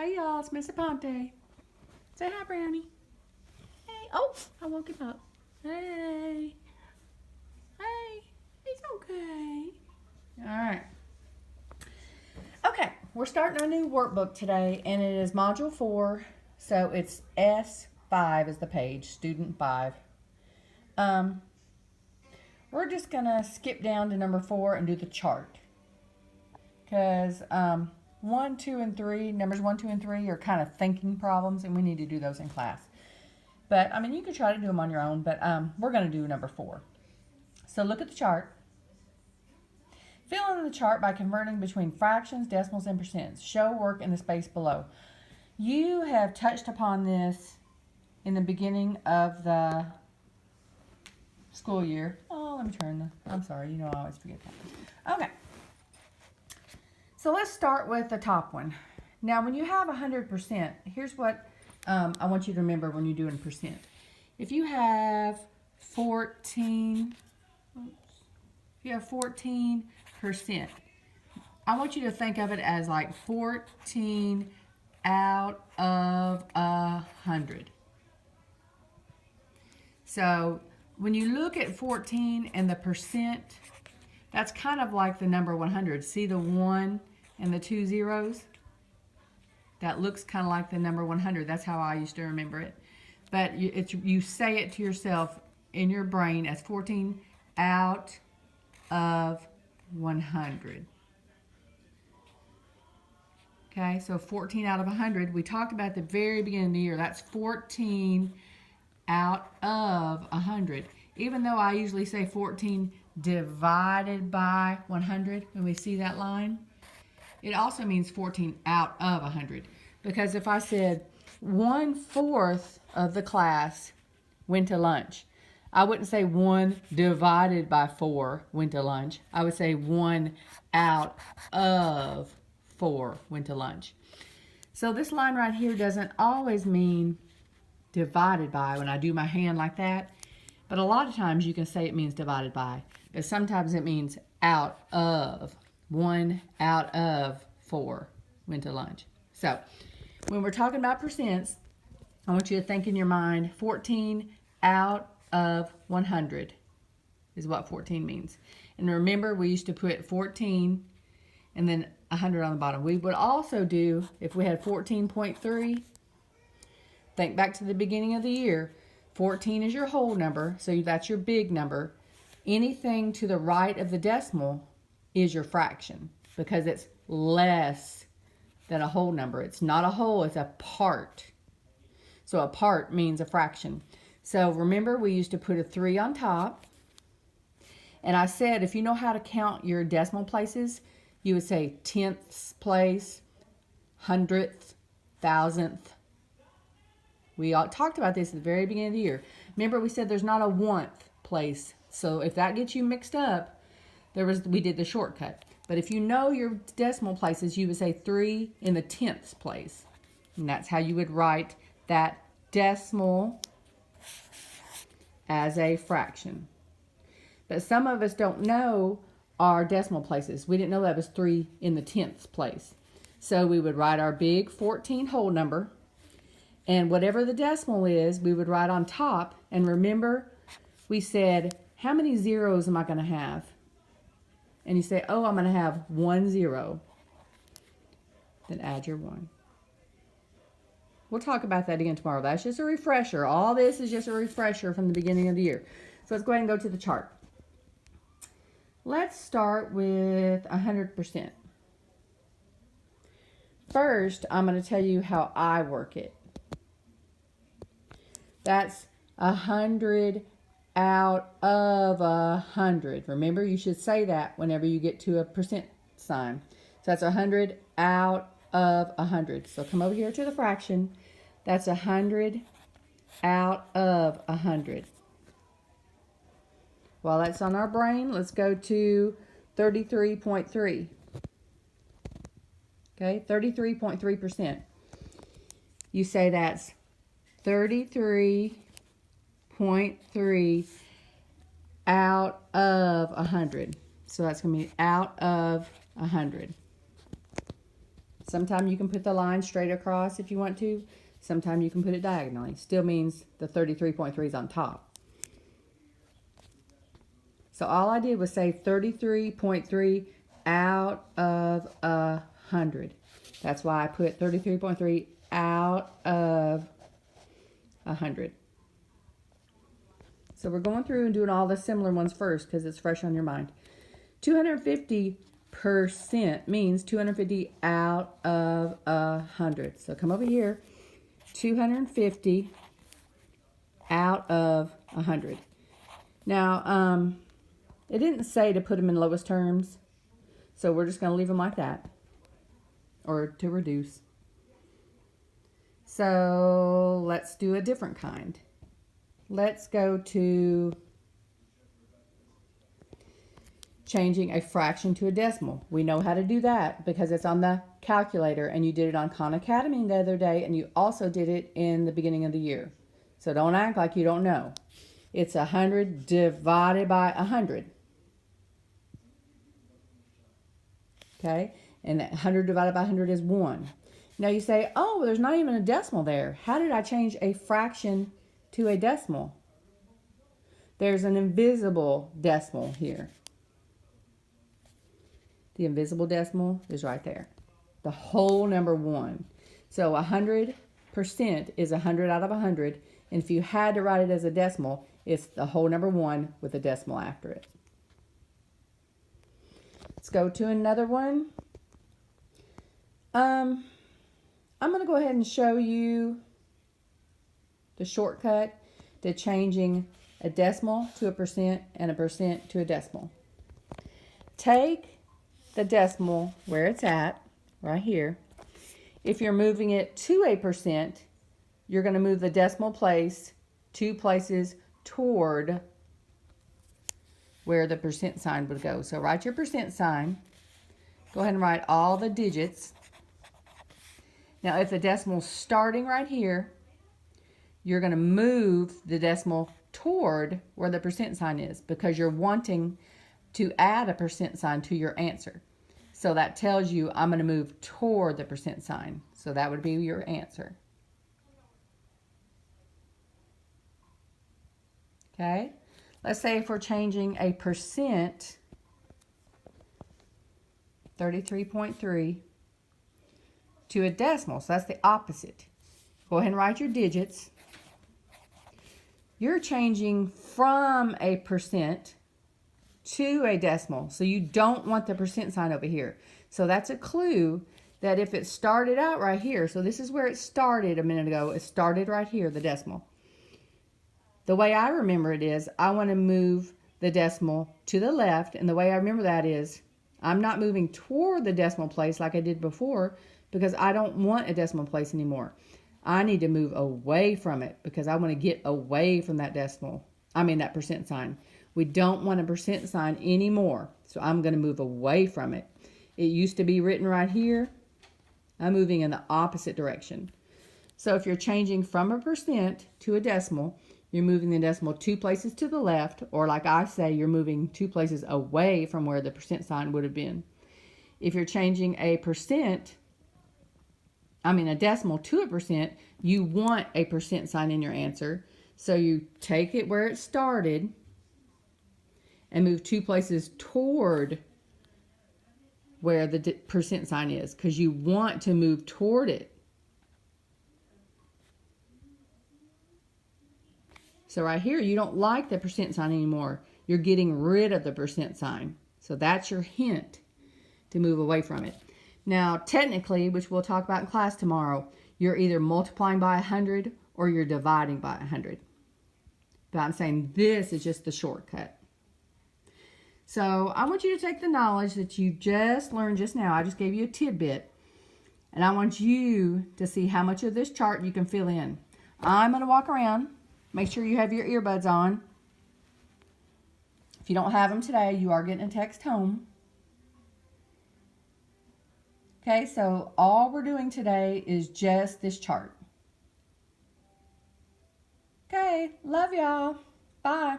Hey y'all, it's Mr. Ponte. Say hi, Brownie. Hey. Oh, I woke him up. Hey. Hey. He's okay. Alright. Okay, we're starting a new workbook today, and it is Module 4. So it's S5 is the page, Student 5. We're just going to skip down to number 4 and do the chart. Because 1, 2, and 3, numbers 1, 2, and 3 are kind of thinking problems, and we need to do those in class. But, I mean, you can try to do them on your own, but we're going to do number 4. So look at the chart. Fill in the chart by converting between fractions, decimals, and percents. Show work in the space below. You have touched upon this in the beginning of the school year. Oh, let me turn I'm sorry, you know I always forget that. Okay. So let's start with the top one. Now, when you have 100%, here's what I want you to remember when you're doing percent. If you have 14%, I want you to think of it as like 14 out of 100. So when you look at 14 and the percent, that's kind of like the number 100. See the 1 and the 2 zeros? That looks kind of like the number 100. That's how I used to remember it. But you say it to yourself in your brain as 14 out of 100. Okay, so 14 out of 100. We talked about at the very beginning of the year. That's 14 out of 100. Even though I usually say 14 divided by 100 when we see that line, it also means 14 out of 100. Because if I said 1/4 of the class went to lunch, I wouldn't say 1 divided by 4 went to lunch. I would say 1 out of 4 went to lunch. So this line right here doesn't always mean divided by when I do my hand like that. But a lot of times you can say it means divided by. But sometimes it means out of. 1 out of 4 went to lunch. So when we're talking about percents, I want you to think in your mind 14 out of 100 is what 14 means. And remember, we used to put 14 and then 100 on the bottom. We would also do, if we had 14.3, think back to the beginning of the year. 14 is your whole number, so that's your big number. Anything to the right of the decimal is your fraction because it's less than a whole number. It's not a whole, it's a part. So a part means a fraction. So remember, we used to put a 3 on top. And I said, if you know how to count your decimal places, you would say tenths place, hundredth, thousandth. We all talked about this at the very beginning of the year. Remember, we said there's not a 1th place. So if that gets you mixed up, we did the shortcut. But if you know your decimal places, you would say 3 in the 10th place. And that's how you would write that decimal as a fraction. But some of us don't know our decimal places. We didn't know that was 3 in the 10th place. So we would write our big 14 whole number. And whatever the decimal is, we would write on top. And remember, we said, how many zeros am I going to have? And you say, oh, I'm going to have 1 0. Then add your 1. We'll talk about that again tomorrow. That's just a refresher. All this is just a refresher from the beginning of the year. So let's go ahead and go to the chart. Let's start with 100%. First, I'm going to tell you how I work it. That's 100 out of 100. Remember, you should say that whenever you get to a percent sign. So that's 100 out of 100. So come over here to the fraction. That's 100 out of 100. While that's on our brain, let's go to 33.3. Okay, 33.3%. You say that's 33.3 out of 100. So that's going to be out of 100. Sometimes you can put the line straight across if you want to. Sometimes you can put it diagonally. Still means the 33.3 is on top. So all I did was say 33.3 out of 100. That's why I put 33.3 out of 100. So we're going through and doing all the similar ones first because it's fresh on your mind. 250% means 250 out of 100. So come over here. 250 out of 100. Now, it didn't say to put them in lowest terms, so we're just going to leave them like that, or to reduce. So let's do a different kind. Let's go to changing a fraction to a decimal. We know how to do that because it's on the calculator, and you did it on Khan Academy the other day, and you also did it in the beginning of the year. So don't act like you don't know. It's 100 divided by 100. Okay? And 100 divided by 100 is 1. Now you say, oh, well, there's not even a decimal there. How did I change a fraction to a decimal? There's an invisible decimal here. The invisible decimal is right there. The whole number 1. So 100% is 100 out of 100. And if you had to write it as a decimal, it's the whole number 1 with a decimal after it. Let's go to another one. I'm going to go ahead and show you the shortcut to changing a decimal to a percent and a percent to a decimal. Take the decimal where it's at, right here. If you're moving it to a percent, you're going to move the decimal place 2 places toward where the percent sign would go. So write your percent sign. Go ahead and write all the digits. Now if the decimal's starting right here, you're going to move the decimal toward where the percent sign is because you're wanting to add a percent sign to your answer. So that tells you I'm going to move toward the percent sign. So that would be your answer. Okay? Let's say if we're changing a percent, 33.3, to a decimal. So that's the opposite. Go ahead and write your digits. You're changing from a percent to a decimal. So you don't want the percent sign over here. So that's a clue that if it started out right here, so this is where it started a minute ago. It started right here, the decimal. The way I remember it is I want to move the decimal to the left, and the way I remember that is I'm not moving toward the decimal place like I did before because I don't want a decimal place anymore. I need to move away from it because I want to get away from that that percent sign. We don't want a percent sign anymore, so I'm going to move away from it. It used to be written right here. I'm moving in the opposite direction. So if you're changing from a percent to a decimal, you're moving the decimal 2 places to the left, or like I say, you're moving 2 places away from where the percent sign would have been. If you're changing a decimal to a percent, you want a percent sign in your answer. So you take it where it started and move 2 places toward where the percent sign is because you want to move toward it. So right here, you don't like the percent sign anymore. You're getting rid of the percent sign. So that's your hint to move away from it. Now, technically, which we'll talk about in class tomorrow, you're either multiplying by 100 or you're dividing by 100. But I'm saying this is just the shortcut. So I want you to take the knowledge that you just learned just now. I just gave you a tidbit. And I want you to see how much of this chart you can fill in. I'm going to walk around. Make sure you have your earbuds on. If you don't have them today, you are getting a text home. Okay, so all we're doing today is just this chart. Okay, love y'all. Bye.